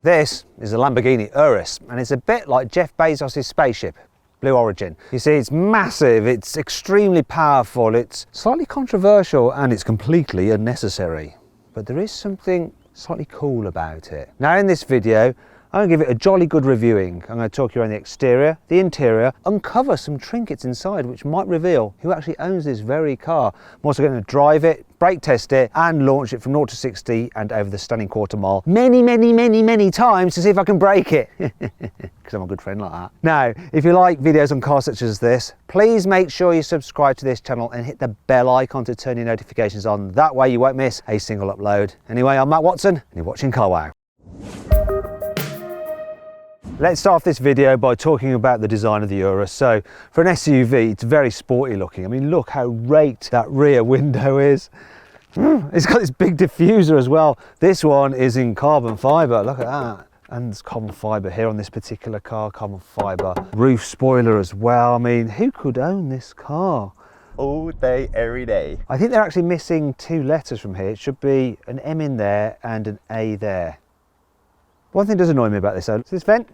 This is a Lamborghini Urus, and it's a bit like Jeff Bezos' spaceship, Blue Origin. You see, it's massive, it's extremely powerful, it's slightly controversial, and it's completely unnecessary. But there is something slightly cool about it. Now in this video, I'm going to give it a jolly good reviewing. I'm going to talk you around the exterior, the interior, uncover some trinkets inside which might reveal who actually owns this very car. I'm also going to drive it, brake test it, and launch it from 0 to 60 and over the stunning quarter mile many times to see if I can break it. Because I'm a good friend like that. Now, if you like videos on cars such as this, please make sure you subscribe to this channel and hit the bell icon to turn your notifications on. That way you won't miss a single upload. Anyway, I'm Matt Watson and you're watching Car Wow. Let's start off this video by talking about the design of the Urus. So for an SUV, it's very sporty looking. I mean, look how raked that rear window is. It's got this big diffuser as well. This one is in carbon fibre, look at that. And there's carbon fibre here on this particular car, carbon fibre. Roof spoiler as well. I mean, who could own this car? All day, every day. I think they're actually missing 2 letters from here. It should be an M in there and an A there. One thing does annoy me about this though, this vent.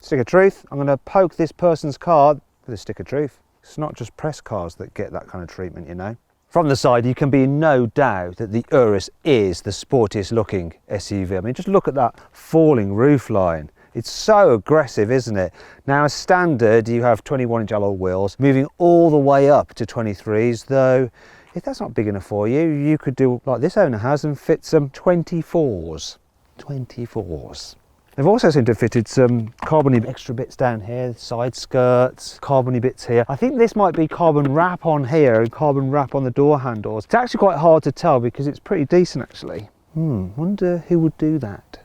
Stick of truth. I'm going to poke this person's car with a stick of truth. It's not just press cars that get that kind of treatment, you know. From the side, you can be in no doubt that the Urus is the sportiest looking SUV. I mean, just look at that falling roof line. It's so aggressive, isn't it? Now, as standard, you have 21-inch alloy wheels, moving all the way up to 23s, though if that's not big enough for you, you could do like this owner has and fit some 24s. 24s. They've also seemed to have fitted some carbony extra bits down here, side skirts, carbony bits here. I think this might be carbon wrap on here and carbon wrap on the door handles. It's actually quite hard to tell because it's pretty decent actually. Wonder who would do that.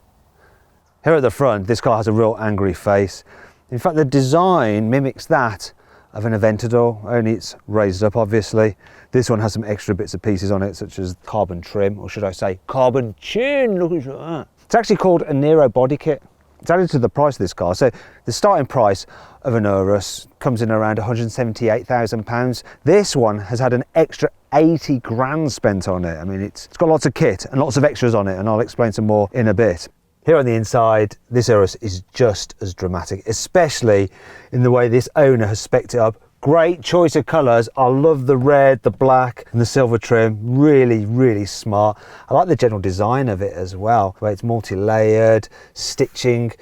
Here at the front, this car has a real angry face. In fact, the design mimics that of an Aventador, only it's raised up obviously. This one has some extra bits and pieces on it, such as carbon trim, or should I say carbon chin, look at that. It's actually called a Nero body kit. It's added to the price of this car. So the starting price of an Urus comes in around £178,000. This one has had an extra 80 grand spent on it. I mean, it's got lots of kit and lots of extras on it, and I'll explain some more in a bit. Here on the inside, this Urus is just as dramatic, especially in the way this owner has spec'd it up. Great choice of colours. I love the red, the black and the silver trim. Really smart. I like the general design of it as well, where it's multi-layered, stitching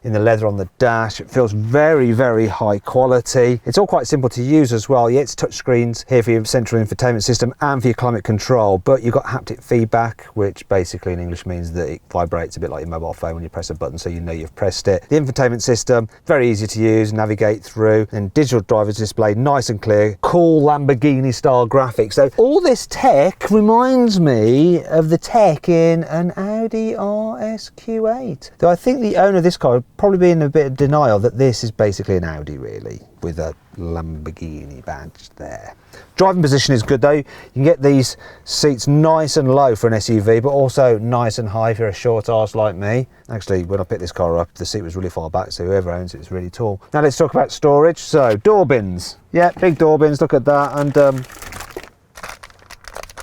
in the leather on the dash. It feels very high quality. It's all quite simple to use as well. Yeah, it's touch screens here for your central infotainment system and for your climate control, but you've got haptic feedback, which basically in English means that it vibrates a bit like your mobile phone when you press a button, so you know you've pressed it. The infotainment system, very easy to use, navigate through, and digital driver's display, nice and clear, cool Lamborghini style graphics. So all this tech reminds me of the tech in an Audi RS Q8. Though I think the owner of this car would probably be in a bit of denial that this is basically an Audi really, with a Lamborghini badge there. Driving position is good though. You can get these seats nice and low for an SUV, but also nice and high if you're a short arse like me. Actually, when I picked this car up, the seat was really far back, so whoever owns it is really tall. Now let's talk about storage. So door bins. Yeah, big door bins, look at that. And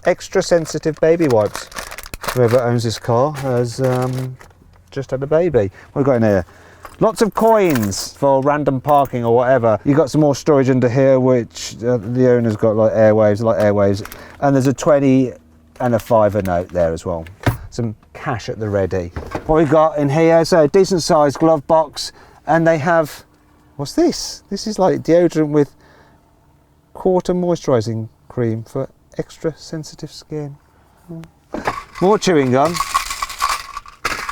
extra sensitive baby wipes. Whoever owns this car has just had a baby. What have we got in here? Lots of coins for random parking or whatever. You've got some more storage under here, which the owner's got like airwaves, and there's a 20 and a £5 note there as well. Some cash at the ready. What we've got in here, so a decent sized glove box, and they have, what's this? This is like deodorant with quarter moisturising cream for extra sensitive skin. More chewing gum.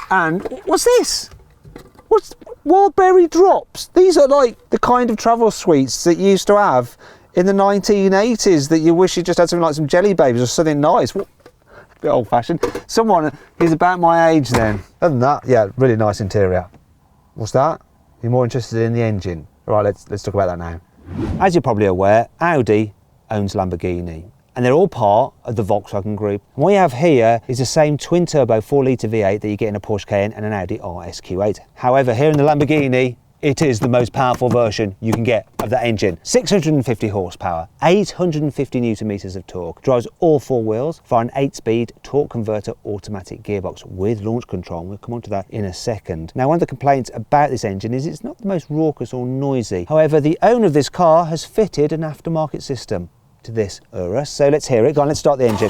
And what's this? What's Wildberry drops? These are like the kind of travel sweets that you used to have in the 1980s that you wish you just had something like some jelly babies or something nice. A bit old fashioned. Someone who's about my age then. Other than that, yeah, really nice interior. What's that? You're more interested in the engine. All right, let's talk about that now. As you're probably aware, Audi owns Lamborghini, and they're all part of the Volkswagen Group. And what you have here is the same twin-turbo 4-litre V8 that you get in a Porsche Cayenne and an Audi RS Q8. However, here in the Lamborghini, it is the most powerful version you can get of that engine. 650 horsepower, 850 newton meters of torque, drives all four wheels via an 8-speed torque converter automatic gearbox with launch control. We'll come on to that in a second. Now, one of the complaints about this engine is it's not the most raucous or noisy. However, the owner of this car has fitted an aftermarket system to this Urus. So let's hear it. Go on, let's start the engine.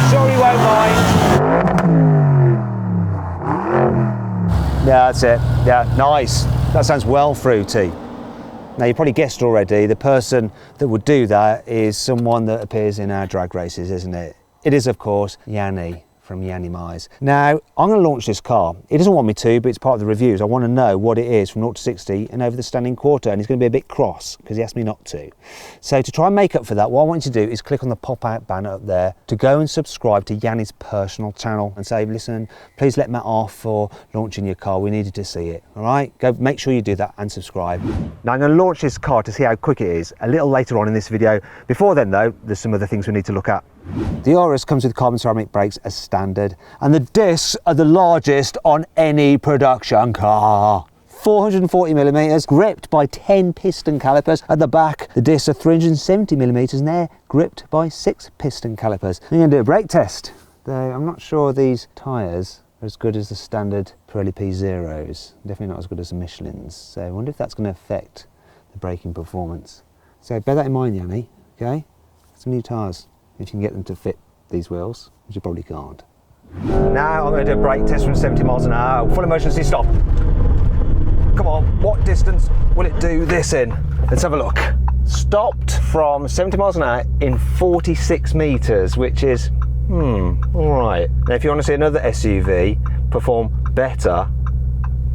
Sure you won't mind. Yeah, that's it. Yeah, nice. That sounds well fruity. Now, you probably guessed already, the person that would do that is someone that appears in our drag races, isn't it? It is, of course, Yanni from Yanni Mize. Now, I'm going to launch this car. He doesn't want me to, but it's part of the reviews. I want to know what it is from 0 to 60 and over the standing quarter, and he's going to be a bit cross because he asked me not to. So to try and make up for that, what I want you to do is click on the pop-out banner up there to go and subscribe to Yanni's personal channel and say, listen, please let Matt off for launching your car. We needed to see it, all right? Go make sure you do that and subscribe. Now, I'm going to launch this car to see how quick it is a little later on in this video. Before then, though, there's some other things we need to look at. The Urus comes with carbon ceramic brakes as standard, and the discs are the largest on any production car. 440mm, gripped by 10 piston calipers. At the back, the discs are 370mm and they're gripped by 6 piston calipers. I'm going to do a brake test, though I'm not sure these tyres are as good as the standard Pirelli P0s. Definitely not as good as the Michelin's, so I wonder if that's going to affect the braking performance. So bear that in mind, Yanni, okay? Some new tyres. If you can get them to fit these wheels, which you probably can't. Now I'm going to do a brake test from 70 miles an hour. Full emergency stop. Come on, what distance will it do this in? Let's have a look. Stopped from 70 miles an hour in 46 metres, which is, all right. Now if you want to see another SUV perform better,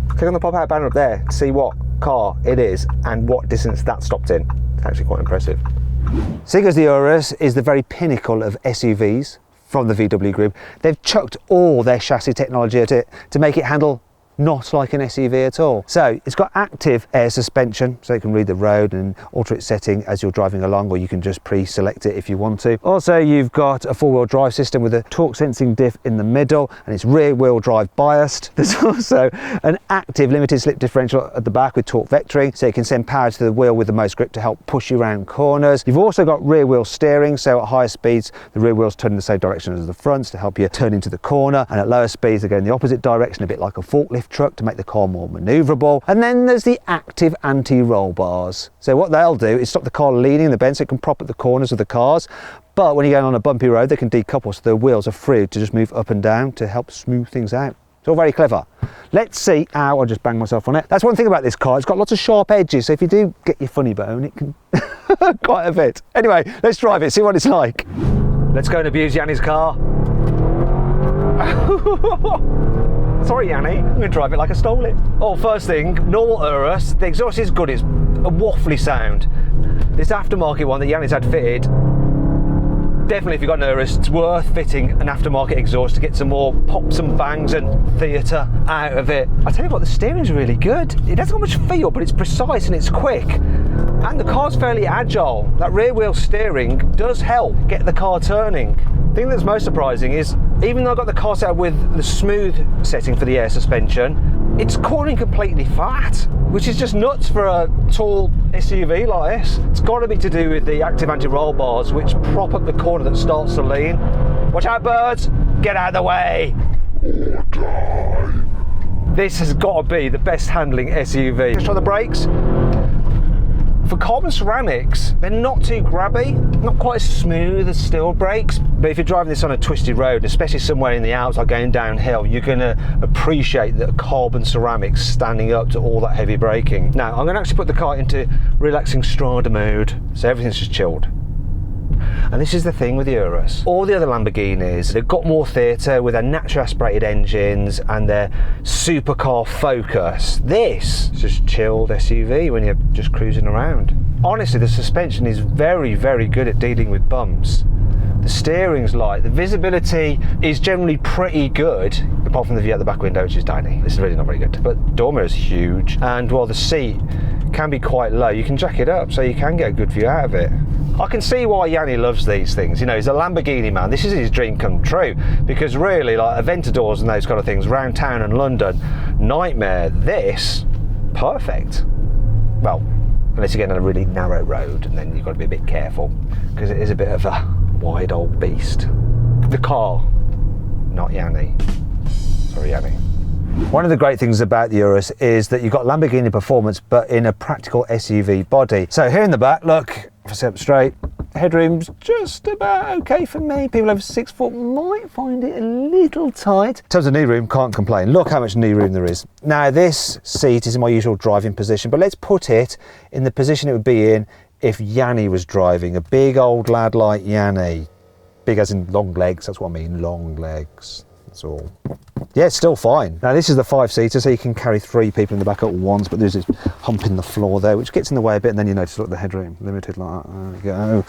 click on the pop-out banner up there to see what car it is and what distance that stopped in. It's actually quite impressive. Seeing as the Urus is the very pinnacle of SUVs from the VW group, they've chucked all their chassis technology at it to make it handle not like an SUV at all. So it's got active air suspension, so it can read the road and alter its setting as you're driving along, or you can just pre-select it if you want to. Also, you've got a four-wheel drive system with a torque sensing diff in the middle, and it's rear-wheel drive biased. There's also an active limited slip differential at the back with torque vectoring, so you can send power to the wheel with the most grip to help push you around corners. You've also got rear-wheel steering, so at higher speeds the rear wheels turn in the same direction as the fronts to help you turn into the corner, and at lower speeds they go in the opposite direction, a bit like a forklift truck, to make the car more manoeuvrable. And then there's the active anti-roll bars. So what they'll do is stop the car leaning in the bend so it can prop at the corners of the cars. But when you're going on a bumpy road, they can decouple so the wheels are free to just move up and down to help smooth things out. It's all very clever. Let's see how I just bang myself on it. That's one thing about this car. It's got lots of sharp edges, so if you do get your funny bone, it can quite a bit. Anyway, let's drive it, see what it's like. Let's go and abuse Yanni's car. Sorry, Yanni, I'm going to drive it like I stole it. Oh, first thing, normal Urus, the exhaust is good, it's a waffly sound. This aftermarket one that Yanni's had fitted, definitely if you've got an Urus, it's worth fitting an aftermarket exhaust to get some more pops and bangs and theatre out of it. I tell you what, the steering's really good. It hasn't got much feel, but it's precise and it's quick. And the car's fairly agile. That rear wheel steering does help get the car turning. The thing that's most surprising is, even though I got the car set up with the smooth setting for the air suspension, it's cornering completely flat, which is just nuts for a tall SUV like this. It's got to be to do with the active anti-roll bars, which prop up the corner that starts to lean. Watch out, birds! Get out of the way! Or die. This has got to be the best handling SUV. Let's try the brakes. For carbon ceramics, they're not too grabby, not quite as smooth as steel brakes, but if you're driving this on a twisty road, especially somewhere in the Alps or going downhill, you're going to appreciate the carbon ceramics standing up to all that heavy braking. Now, I'm going to actually put the car into relaxing strada mode, so everything's just chilled. And this is the thing with the Urus. All the other Lamborghinis, they've got more theatre with their naturally aspirated engines and their supercar focus. This is just chilled SUV when you're just cruising around. Honestly, the suspension is very, very good at dealing with bumps. The steering's light, the visibility is generally pretty good, apart from the view out the back window, which is tiny. This is really not very good. But door mirror is huge, and while the seat can be quite low, you can jack it up so you can get a good view out of it. I can see why Yanni loves these things. You know, he's a Lamborghini man. This is his dream come true, because really, like Aventadors and those kind of things around town and London, nightmare. This, perfect. Well, unless you're getting on a really narrow road, and then you've got to be a bit careful, because it is a bit of a wide old beast. The car, not Yanni. Sorry, Yanni. One of the great things about the Urus is that you've got Lamborghini performance, but in a practical SUV body. So here in the back, look, if I sit up straight, headroom's just about okay for me. People over 6 foot might find it a little tight. In terms of knee room, can't complain. Look how much knee room there is. Now this seat is in my usual driving position, but let's put it in the position it would be in if Yanni was driving. A big old lad like Yanni. Big as in long legs, that's what I mean, long legs. That's all. Yeah, it's still fine. Now this is the 5-seater, so you can carry 3 people in the back at once, but there's this hump in the floor there, which gets in the way a bit, and then you notice, look, the headroom, limited like that. There we go.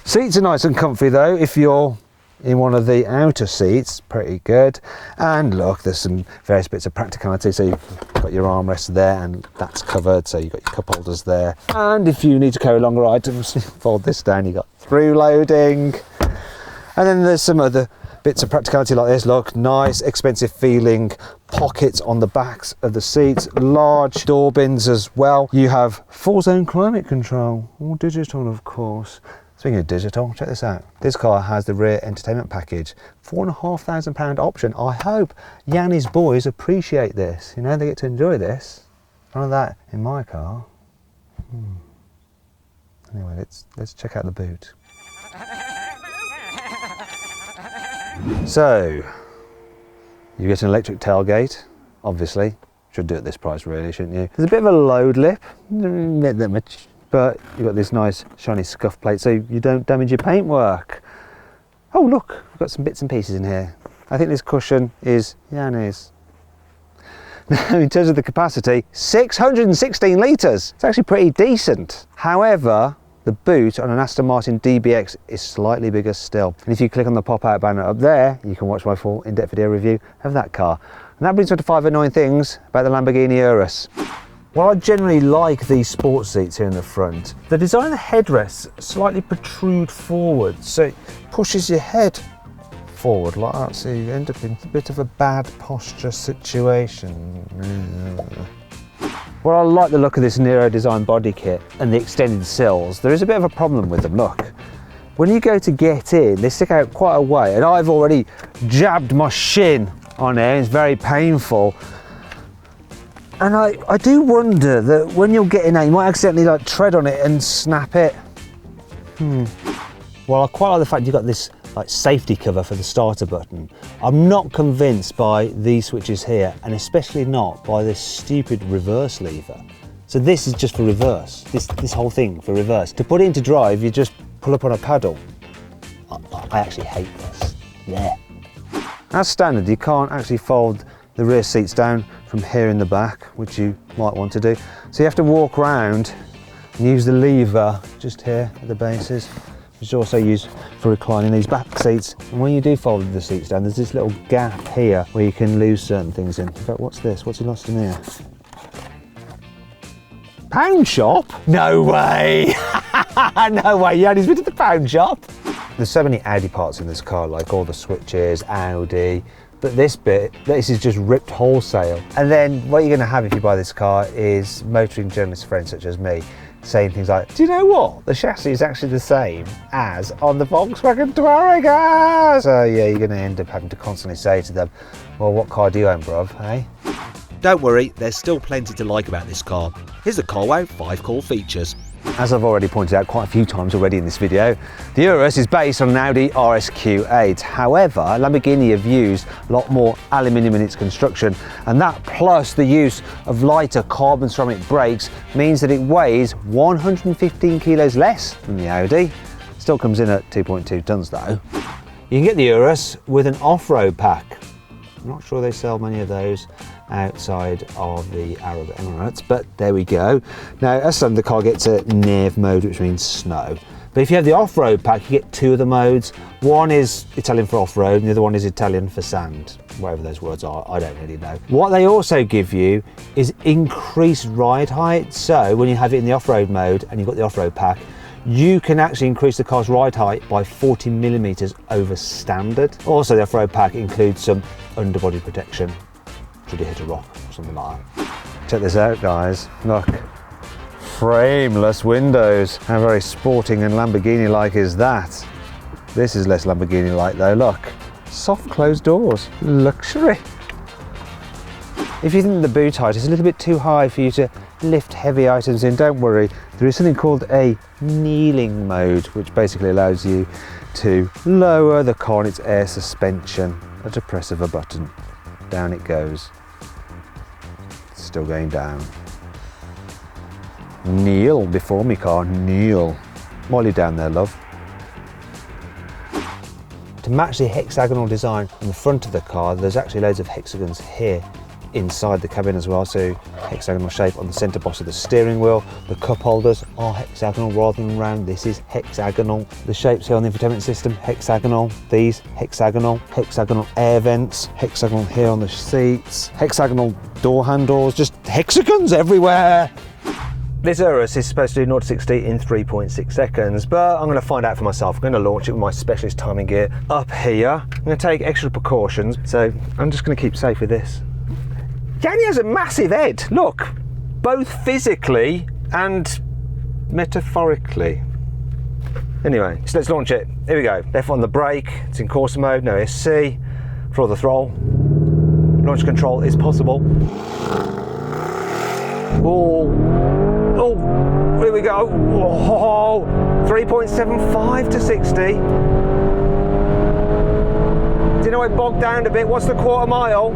Seats are nice and comfy though, if you're in one of the outer seats, pretty good. And look, there's some various bits of practicality, so you've got your armrests there, and that's covered, so you've got your cup holders there. And if you need to carry longer items, fold this down, you've got through loading. And then there's some other bits of practicality like this. Look, nice, expensive feeling pockets on the backs of the seats, large door bins as well. You have full zone climate control, all digital of course. Speaking of digital, check this out. This car has the rear entertainment package, £4,500 option. I hope Yanni's boys appreciate this. You know, they get to enjoy this. None of that in my car. Anyway, let's check out the boot. So, you get an electric tailgate, obviously. Should do at this price really, shouldn't you? There's a bit of a load lip, not that much, but you've got this nice shiny scuff plate so you don't damage your paintwork. Oh look, we've got some bits and pieces in here. I think this cushion is Yanni's. Now in terms of the capacity, 616 litres. It's actually pretty decent. However, the boot on an Aston Martin DBX is slightly bigger still. And if you click on the pop-out banner up there, you can watch my full in-depth video review of that car. And that brings me to 5 annoying things about the Lamborghini Urus. Well, I generally like these sports seats here in the front. The design of the headrests slightly protrude forward, so it pushes your head forward like that, so you end up in a bit of a bad posture situation. Well, I like the look of this Nero design body kit and the extended sills. There is a bit of a problem with them, look. When you go to get in, they stick out quite a way, and I've already jabbed my shin on there, it's very painful. And I do wonder that when you're getting out, you might accidentally like tread on it and snap it. Well, I quite like the fact you've got this like safety cover for the starter button. I'm not convinced by these switches here, and especially not by this stupid reverse lever. So this is just for reverse, this whole thing for reverse. To put it into drive, you just pull up on a paddle. I actually hate this. Yeah. As standard, you can't actually fold the rear seats down from here in the back, which you might want to do. So you have to walk around and use the lever just here at the bases, which is also used for reclining these back seats. And when you do fold the seats down, there's this little gap here where you can lose certain things in. In fact, what's this? What's he lost in here? Pound shop? No way! No way, Yanni's been to the pound shop. There's so many Audi parts in this car, like all the switches, Audi, but this is just ripped wholesale. And then what you're gonna have if you buy this car is motoring journalist friends such as me saying things like, do you know what? The chassis is actually the same as on the Volkswagen Touareg. So yeah, you're gonna end up having to constantly say to them, well, what car do you own, bruv, eh? Don't worry, there's still plenty to like about this car. Here's the CarWow 5 core features. As I've already pointed out quite a few times already in this video, the Urus is based on an Audi RSQ8. However, Lamborghini have used a lot more aluminium in its construction, and that plus the use of lighter carbon ceramic brakes means that it weighs 115 kilos less than the Audi. Still comes in at 2.2 tons though. You can get the Urus with an off-road pack. I'm not sure they sell many of those outside of the Arab Emirates, but there we go. Now, as some, the car gets a NEV mode, which means snow. But if you have the off-road pack, you get 2 of the modes. One is Italian for off-road, and the other one is Italian for sand. Whatever those words are, I don't really know. What they also give you is increased ride height. So when you have it in the off-road mode and you've got the off-road pack, You can actually increase the car's ride height by 40 millimeters over standard. Also, the off-road pack includes some underbody protection should you hit a rock or something like that. Check this out, guys. Look, frameless windows. How very sporting and Lamborghini-like is that? This is less Lamborghini-like though. Look, soft closed doors, luxury. If you think the boot height is a little bit too high for you to lift heavy items in, don't worry. There is something called a kneeling mode, which basically allows you to lower the car in its air suspension at a press of a button. Down it goes. It's still going down. Kneel before me, car, kneel. While you're down there, love. To match the hexagonal design on the front of the car, there's actually loads of hexagons here inside the cabin as well, so hexagonal shape on the centre boss of the steering wheel. The cup holders are hexagonal rather than round. This is hexagonal. The shapes here on the infotainment system, hexagonal. These, hexagonal. Hexagonal air vents, hexagonal here on the seats, hexagonal door handles, just hexagons everywhere. This Urus is supposed to do 0 to 60 in 3.6 seconds, but I'm going to find out for myself. I'm going to launch it with my specialist timing gear up here. I'm going to take extra precautions, so I'm just going to keep safe with this. Yanni has a massive head, look, both physically and metaphorically. Anyway, so let's launch it. Here we go. Left on the brake, it's in Corsa mode, no SC. Floor the throttle. Launch control is possible. Oh, here we go. Oh, 3.75 to 60. Do you know it bogged down a bit? What's the quarter mile?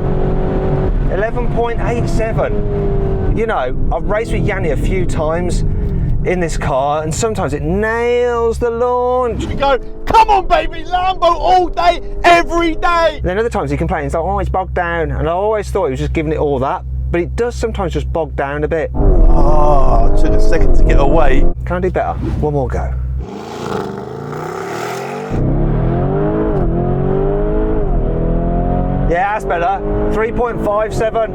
11.87. You know, I've raced with Yanni a few times in this car, and sometimes it nails the launch. We go, come on baby, Lambo all day, every day. And then other times he complains, like, oh, it's bogged down. And I always thought he was just giving it all that, but it does sometimes just bog down a bit. Oh, took a second to get away. Can I do better? One more go. Yeah, that's better. 3.57.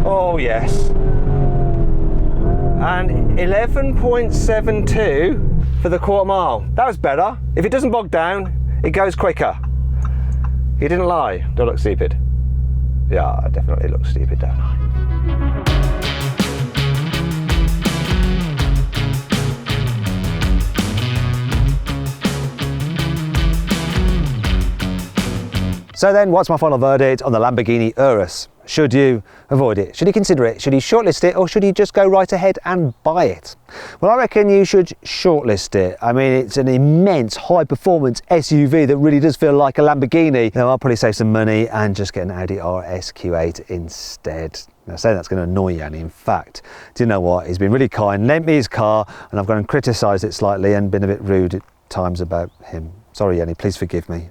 Oh, yes. And 11.72 for the quarter mile. That was better. If it doesn't bog down, it goes quicker. He didn't lie. Do I look stupid? Yeah, I definitely look stupid, don't I? So then, what's my final verdict on the Lamborghini Urus? Should you avoid it? Should you consider it? Should you shortlist it? Or should you just go right ahead and buy it? Well, I reckon you should shortlist it. I mean, it's an immense high-performance SUV that really does feel like a Lamborghini. Now, I'll probably save some money and just get an Audi RS Q8 instead. Now, saying that's going to annoy Yanni. In fact, do you know what? He's been really kind, lent me his car, and I've gone and criticised it slightly and been a bit rude at times about him. Sorry, Yanni, please forgive me.